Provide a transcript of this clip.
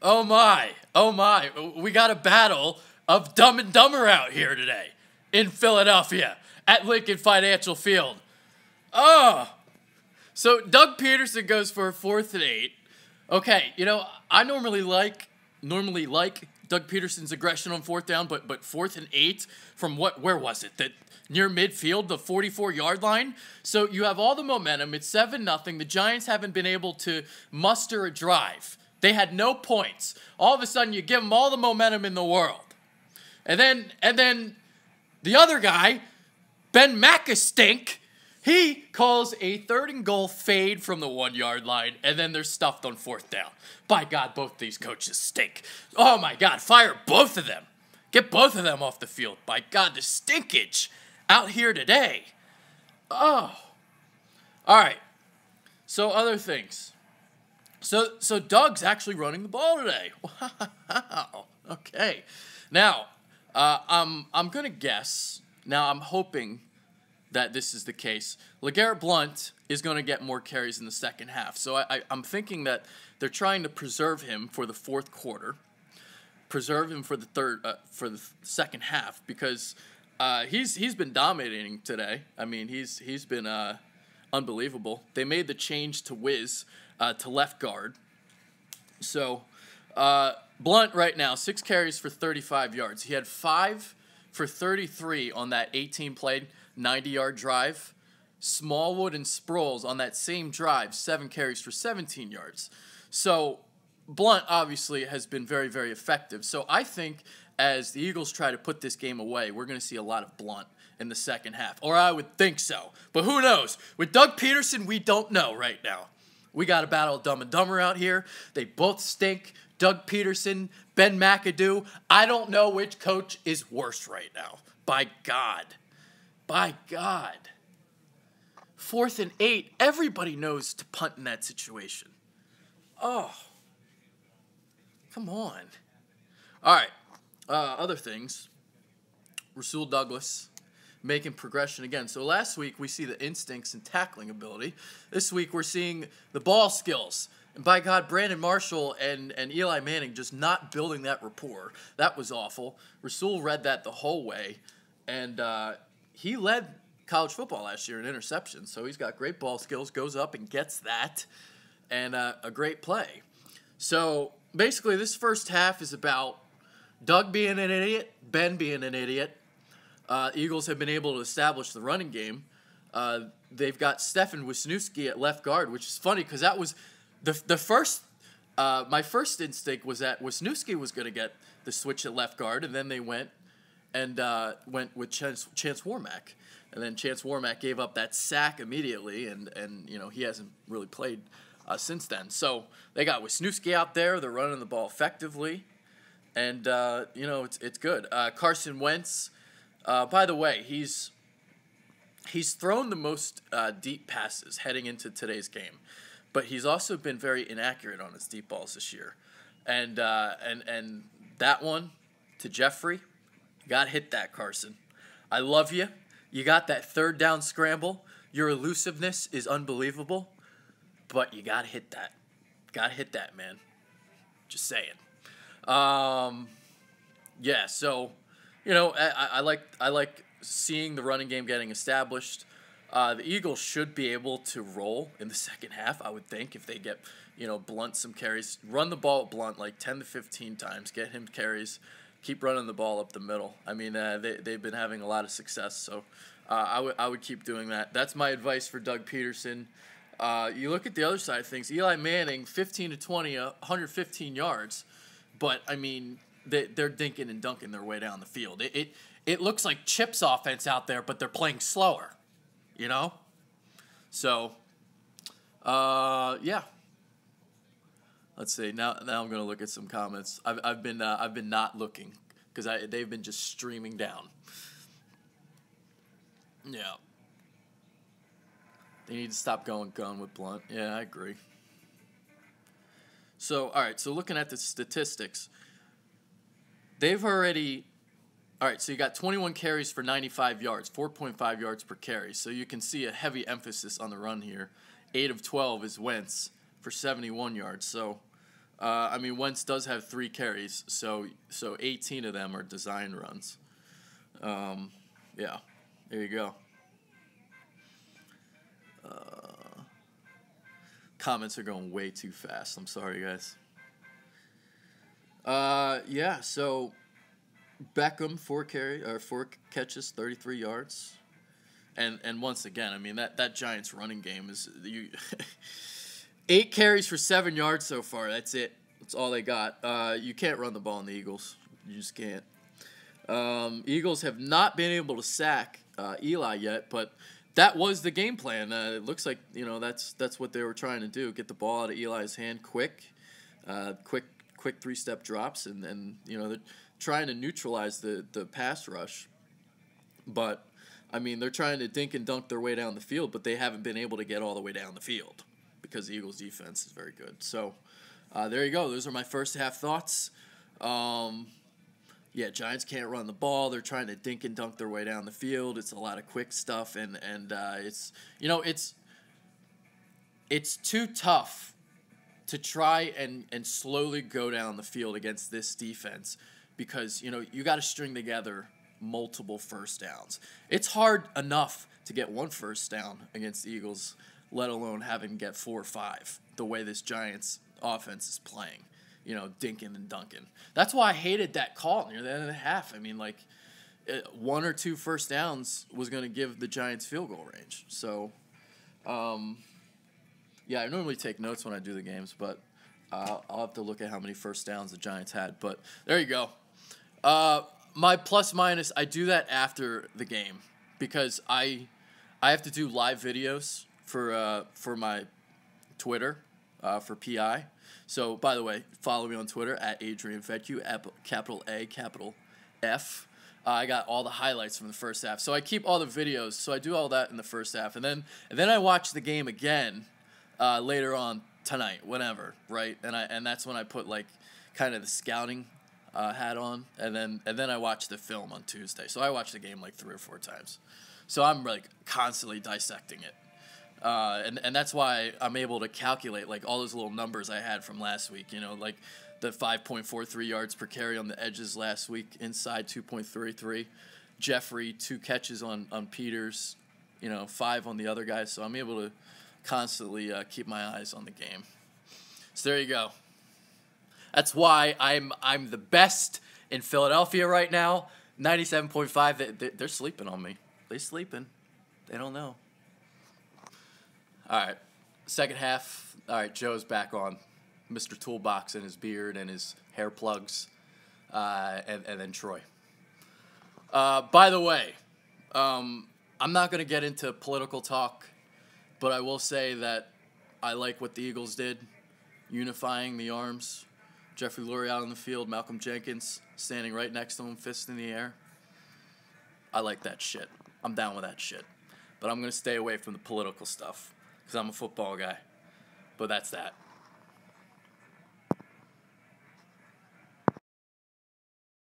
Oh my, we got a battle of Dumb and Dumber out here today in Philadelphia at Lincoln Financial Field. Oh, so Doug Peterson goes for a 4th and 8. Okay, I normally like Doug Peterson's aggression on 4th down, but 4th and 8 from where was it? That near midfield, the 44-yard line. So you have all the momentum. It's 7-0. The Giants haven't been able to muster a drive. They had no points. All of a sudden, you give them all the momentum in the world. And then the other guy, Ben McAstink, he calls a 3rd and goal fade from the 1-yard line, and then they're stuffed on 4th down. By God, both these coaches stink. Oh, my God, fire both of them. Get both of them off the field. By God, the stinkage out here today. Oh. All right. So other things. So Doug's actually running the ball today. Wow. Okay. Now, I'm gonna guess. Now I'm hoping that this is the case. LeGarrette Blount is gonna get more carries in the second half. So I'm thinking that they're trying to preserve him for the 4th quarter, preserve him for the second half because he's been dominating today. I mean he's been unbelievable. They made the change to Wiz to left guard. So Blount right now 6 carries for 35 yards. He had 5 for 33 on that 18-play 90-yard drive. Smallwood and Sproles on that same drive 7 carries for 17 yards. So Blount obviously has been very, very effective. So I think as the Eagles try to put this game away, we're going to see a lot of Blount in the second half. Or I would think so. But who knows? With Doug Peterson, we don't know right now. We got a battle of Dumb and Dumber out here. They both stink. Doug Peterson, Ben McAdoo. I don't know which coach is worse right now. By God. By God. 4th and 8. Everybody knows to punt in that situation. Oh. Come on. All right. Other things. Rasul Douglas making progression again. So last week we see the instincts and tackling ability. This week we're seeing the ball skills. And by God, Brandon Marshall and Eli Manning just not building that rapport. That was awful. Rasul read that the whole way. And he led college football last year in interceptions. So he's got great ball skills, goes up and gets that. And a great play. So basically this first half is about Doug being an idiot, Ben being an idiot. Eagles have been able to establish the running game. They've got Stefan Wisniewski at left guard, which is funny because that was the first. My first instinct was that Wisniewski was going to get the switch at left guard, and then they went with Chance Warmack, and then Chance Warmack gave up that sack immediately, and he hasn't really played since then. So they got Wisniewski out there. They're running the ball effectively, and it's good. Carson Wentz. By the way, he's thrown the most deep passes heading into today's game, but he's also been very inaccurate on his deep balls this year, and that one to Jeffrey, you got to hit that, Carson. I love you. You got that 3rd down scramble. Your elusiveness is unbelievable, but you got to hit that. Got to hit that, man. Just saying. Yeah. So. I like seeing the running game getting established. The Eagles should be able to roll in the second half, I would think, if they get, Blount some carries. Run the ball at Blount like 10 to 15 times. Get him carries. Keep running the ball up the middle. I mean, they've been having a lot of success, so I would keep doing that. That's my advice for Doug Peterson. You look at the other side of things. Eli Manning, 15 to 20, 115 yards. But, I mean, they're dinking and dunking their way down the field. It looks like Chip's offense out there, but they're playing slower, So, yeah. Let's see. Now I'm going to look at some comments. I've been not looking because they've been just streaming down. Yeah. They need to stop going gun with Blount. Yeah, I agree. So, all right. So looking at the statistics. They've already, all right, so you got 21 carries for 95 yards, 4.5 yards per carry. So you can see a heavy emphasis on the run here. 8 of 12 is Wentz for 71 yards. So I mean, Wentz does have 3 carries, so 18 of them are design runs. Yeah, there you go. Comments are going way too fast. I'm sorry, guys. Yeah, so Beckham 4 catches, 33 yards. And once again, I mean, that Giants running game is 8 carries for 7 yards so far. That's it. That's all they got. You can't run the ball on the Eagles. You just can't. Eagles have not been able to sack Eli yet, but that was the game plan. It looks like, that's what they were trying to do. Get the ball out of Eli's hand quick 3-step drops, and they're trying to neutralize the pass rush. But, I mean, they're trying to dink and dunk their way down the field, but they haven't been able to get all the way down the field because the Eagles' defense is very good. So, there you go. Those are my first half thoughts. Yeah, Giants can't run the ball. They're trying to dink and dunk their way down the field. It's a lot of quick stuff, and it's too tough to try and slowly go down the field against this defense because, you got to string together multiple first downs. It's hard enough to get 1 first down against the Eagles, let alone having to get 4 or 5, the way this Giants offense is playing. Dinking and dunking. That's why I hated that call near the end of the half. I mean, 1 or 2 first downs was going to give the Giants field goal range. So, yeah, I normally take notes when I do the games, but I'll have to look at how many first downs the Giants had. But there you go. My plus minus, I do that after the game because I have to do live videos for my Twitter for PI. So, by the way, follow me on Twitter at Adrian Fedkiw, capital A, capital F. I got all the highlights from the first half. So I keep all the videos. So I do all that in the first half. And then I watch the game again later on tonight, whenever, right? And that's when I put, kind of the scouting hat on. And then I watch the film on Tuesday. So I watch the game 3 or 4 times. So I'm, constantly dissecting it. And that's why I'm able to calculate all those little numbers I had from last week. The 5.43 yards per carry on the edges last week, inside 2.33. Jeffrey 2 catches on Peters, 5 on the other guys. So I'm able to constantly keep my eyes on the game. So there you go. That's why I'm the best in Philadelphia right now. 97.5. They're sleeping on me. They sleeping. They don't know. All right, second half. All right, Joe's back on. Mr. Toolbox and his beard and his hair plugs, and then Troy. By the way, I'm not going to get into political talk, but I will say that I like what the Eagles did, unifying the arms. Jeffrey Lurie out on the field, Malcolm Jenkins standing right next to him, fist in the air. I like that shit. I'm down with that shit. But I'm going to stay away from the political stuff because I'm a football guy. But that's that.